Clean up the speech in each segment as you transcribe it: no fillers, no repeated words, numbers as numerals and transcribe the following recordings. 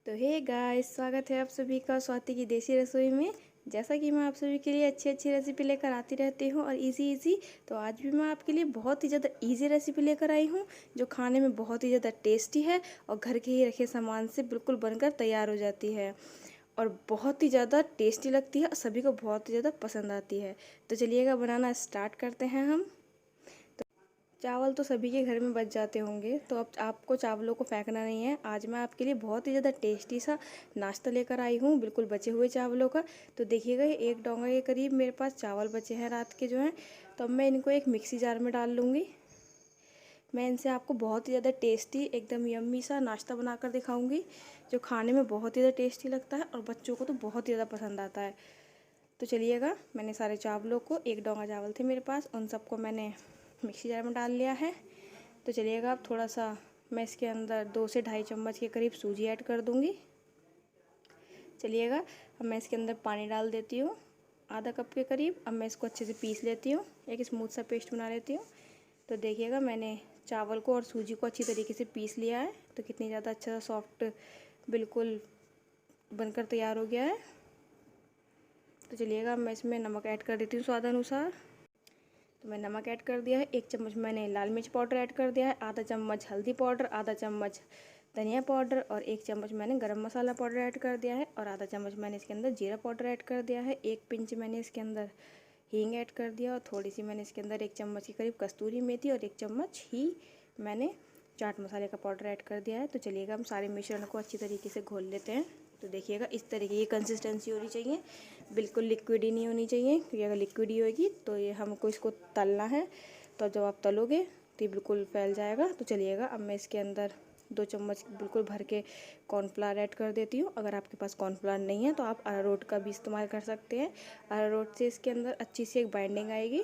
तो hey guys, स्वागत है आप सभी का स्वाति की देसी रसोई में। जैसा कि मैं आप सभी के लिए अच्छी अच्छी रेसिपी लेकर आती रहती हूँ और इजी तो आज भी मैं आपके लिए बहुत ही ज़्यादा इजी रेसिपी लेकर आई हूँ जो खाने में बहुत ही ज़्यादा टेस्टी है और घर के ही रखे सामान से बिल्कुल बनकर तैयार हो जाती है और बहुत ही ज़्यादा टेस्टी लगती है और सभी को बहुत ही ज़्यादा पसंद आती है। तो चलिएगा बनाना स्टार्ट करते हैं हम। चावल तो सभी के घर में बच जाते होंगे, तो अब आपको चावलों को फेंकना नहीं है। आज मैं आपके लिए बहुत ही ज़्यादा टेस्टी सा नाश्ता लेकर आई हूँ, बिल्कुल बचे हुए चावलों का। तो देखिएगा, ये 1 डोंगा के करीब मेरे पास चावल बचे हैं रात के जो हैं। तो अब मैं इनको एक मिक्सी जार में डाल लूँगी। मैं इनसे आपको बहुत ही ज़्यादा टेस्टी एकदम यम्मी सा नाश्ता बनाकर दिखाऊँगी जो खाने में बहुत ही ज़्यादा टेस्टी लगता है और बच्चों को तो बहुत ही ज़्यादा पसंद आता है। तो चलिएगा, मैंने सारे चावलों को, 1 डोंगा चावल थे मेरे पास, उन सबको मैंने मिक्सी जार में डाल लिया है। तो चलिएगा, अब थोड़ा सा मैं इसके अंदर 2 से ढाई चम्मच के करीब सूजी ऐड कर दूंगी। चलिएगा, अब मैं इसके अंदर पानी डाल देती हूँ आधा कप के करीब। अब मैं इसको अच्छे से पीस लेती हूँ, एक स्मूथ सा पेस्ट बना लेती हूँ। तो देखिएगा, मैंने चावल को और सूजी को अच्छी तरीके से पीस लिया है। तो कितनी ज़्यादा अच्छा सॉफ्ट बिल्कुल बनकर तैयार हो गया है। तो चलिएगा, मैं इसमें नमक ऐड कर देती हूँ स्वाद अनुसार। तो मैं नमक ऐड कर दिया है, 1 चम्मच मैंने लाल मिर्च पाउडर ऐड कर दिया है, आधा चम्मच हल्दी पाउडर, आधा चम्मच धनिया पाउडर और 1 चम्मच मैंने गरम मसाला पाउडर ऐड कर दिया है और आधा चम्मच मैंने इसके अंदर जीरा पाउडर ऐड कर दिया है। 1 पिंच मैंने इसके अंदर हींग ऐड कर दिया और थोड़ी सी मैंने इसके अंदर 1 चम्मच के करीब कस्तूरी मेथी और 1 चम्मच ही मैंने चाट मसाले का पाउडर ऐड कर दिया है। तो चलिएगा, हम सारे मिश्रण को अच्छी तरीके से घोल लेते हैं। तो देखिएगा, इस तरीके की कंसिस्टेंसी होनी चाहिए, बिल्कुल लिक्विड ही नहीं होनी चाहिए, क्योंकि अगर लिक्विड ही होगी तो ये हमको इसको तलना है। तो जब आप तलोगे तो ये बिल्कुल फैल जाएगा। तो चलिएगा, अब मैं इसके अंदर 2 चम्मच बिल्कुल भर के कॉर्नफ्लावर ऐड कर देती हूँ। अगर आपके पास कॉर्नफ्लावर नहीं है तो आप अरारोट का भी इस्तेमाल कर सकते हैं। अरारोट से इसके अंदर अच्छी सी एक बाइंडिंग आएगी।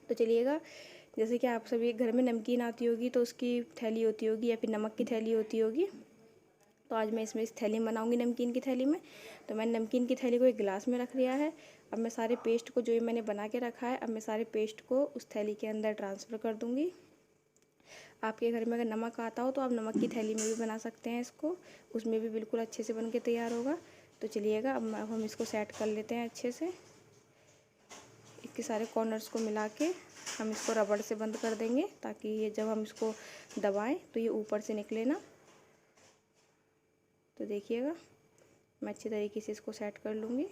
तो चलिएगा, जैसे कि आप सभी घर में नमकीन आती होगी तो उसकी थैली होती होगी या फिर नमक की थैली होती होगी, तो आज मैं इसमें इस थैली में बनाऊंगी, नमकीन की थैली में। तो मैंने नमकीन की थैली को एक गिलास में रख लिया है। अब मैं सारे पेस्ट को, जो ये मैंने बना के रखा है, अब मैं सारे पेस्ट को उस थैली के अंदर ट्रांसफ़र कर दूंगी। आपके घर में अगर नमक आता हो तो आप नमक की थैली में भी बना सकते हैं इसको, उसमें भी बिल्कुल अच्छे से बन के तैयार होगा। तो चलिएगा, अब हम इसको सेट कर लेते हैं अच्छे से। इसके सारे कॉर्नर्स को मिला के हम इसको रबड़ से बंद कर देंगे, ताकि ये जब हम इसको दबाएं तो ये ऊपर से निकले ना। तो देखिएगा, मैं अच्छी तरीके से इसको सेट कर लूँगी।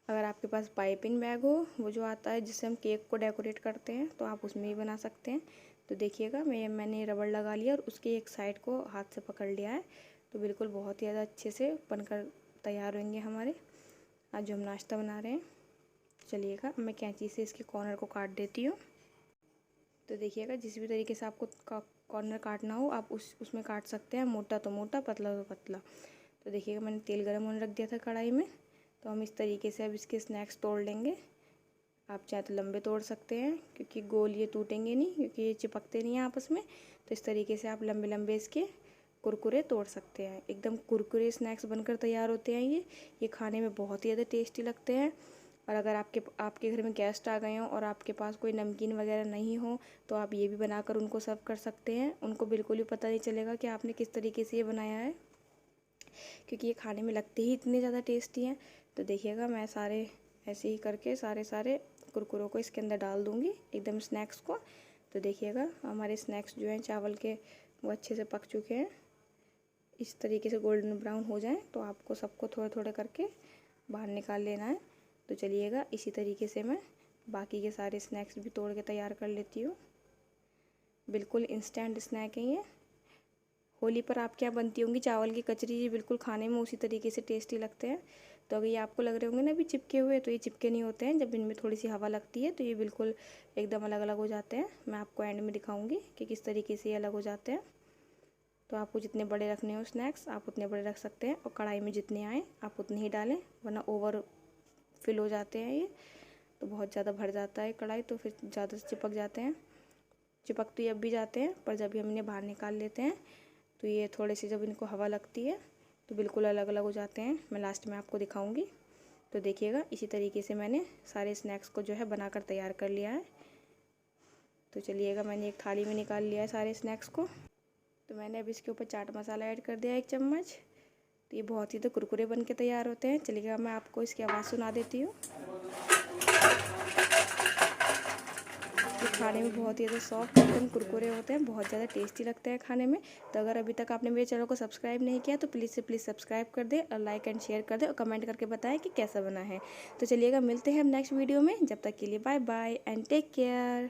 अगर आपके पास पाइपिंग बैग हो, वो जो आता है जिससे हम केक को डेकोरेट करते हैं, तो आप उसमें भी बना सकते हैं। तो देखिएगा, मैंने रबड़ लगा लिया और उसके एक साइड को हाथ से पकड़ लिया है। तो बिल्कुल बहुत ही ज़्यादा अच्छे से बनकर तैयार होंगे हमारे आज जो हम नाश्ता बना रहे हैं। चलिएगा, मैं कैंची से इसके कॉर्नर को काट देती हूँ। तो देखिएगा, जिस भी तरीके से आपको कॉर्नर काटना हो आप उसमें काट सकते हैं, मोटा तो मोटा, पतला तो पतला। तो देखिएगा, मैंने तेल गर्म होने रख दिया था कढ़ाई में। तो हम इस तरीके से अब इसके स्नैक्स तोड़ लेंगे। आप चाहे तो लंबे तोड़ सकते हैं, क्योंकि गोल ये टूटेंगे नहीं, क्योंकि ये चिपकते नहीं हैं आपस में। तो इस तरीके से आप लंबे लंबे इसके कुरकुरे तोड़ सकते हैं। एकदम कुरकुरे स्नैक्स बनकर तैयार होते हैं ये खाने में बहुत ही ज़्यादा टेस्टी लगते हैं। और अगर आपके घर में गेस्ट आ गए हों और आपके पास कोई नमकीन वगैरह नहीं हो, तो आप ये भी बनाकर उनको सर्व कर सकते हैं। उनको बिल्कुल भी पता नहीं चलेगा कि आपने किस तरीके से ये बनाया है, क्योंकि ये खाने में लगते ही इतने ज़्यादा टेस्टी हैं। तो देखिएगा, मैं सारे ऐसे ही करके सारे कुरकुरों को इसके अंदर डाल दूँगी, एकदम स्नैक्स को। तो देखिएगा, हमारे स्नैक्स जो हैं चावल के, वो अच्छे से पक चुके हैं। इस तरीके से गोल्डन ब्राउन हो जाए तो आपको सबको थोड़ा थोड़ा करके बाहर निकाल लेना है। तो चलिएगा, इसी तरीके से मैं बाकी के सारे स्नैक्स भी तोड़ के तैयार कर लेती हूँ। बिल्कुल इंस्टेंट स्नैक है ये। होली पर आपके यहाँ बनती होंगी चावल की कचरी, ये बिल्कुल खाने में उसी तरीके से टेस्टी लगते हैं। तो अगर ये आपको लग रहे होंगे ना अभी चिपके हुए, तो ये चिपके नहीं होते हैं। जब इनमें थोड़ी सी हवा लगती है तो ये बिल्कुल एकदम अलग अलग हो जाते हैं। मैं आपको एंड में दिखाऊंगी कि किस तरीके से ये अलग हो जाते हैं। तो आपको जितने बड़े रखने हो स्नैक्स, आप उतने बड़े रख सकते हैं, और कढ़ाई में जितने आए आप उतने ही डालें, वरना ओवर फिल हो जाते हैं ये। तो बहुत ज़्यादा भर जाता है कढ़ाई, तो फिर ज़्यादा से चिपक जाते हैं। चिपक तो ये अब भी जाते हैं, पर जब भी हम इन्हें बाहर निकाल लेते हैं तो ये थोड़े से, जब इनको हवा लगती है तो बिल्कुल अलग अलग हो जाते हैं। मैं लास्ट में आपको दिखाऊंगी। तो देखिएगा, इसी तरीके से मैंने सारे स्नैक्स को जो है बनाकर तैयार कर लिया है। तो चलिएगा, मैंने एक थाली में निकाल लिया है सारे स्नैक्स को। तो मैंने अब इसके ऊपर चाट मसाला ऐड कर दिया 1 चम्मच। तो ये बहुत ही तो कुरकुरे बन के तैयार होते हैं। चलिएगा मैं आपको इसकी आवाज़ सुना देती हूँ। ये खाने में बहुत ही ज़्यादा सॉफ्ट एकदम कुरकुरे होते हैं, बहुत ज़्यादा टेस्टी लगते हैं खाने में। तो अगर अभी तक आपने मेरे चैनल को सब्सक्राइब नहीं किया तो प्लीज़ से प्लीज़ सब्सक्राइब कर दें और लाइक एंड शेयर कर दें और कमेंट करके बताएं कि कैसा बना है। तो चलिएगा मिलते हैं हम नेक्स्ट वीडियो में। जब तक के लिए bye bye and take care.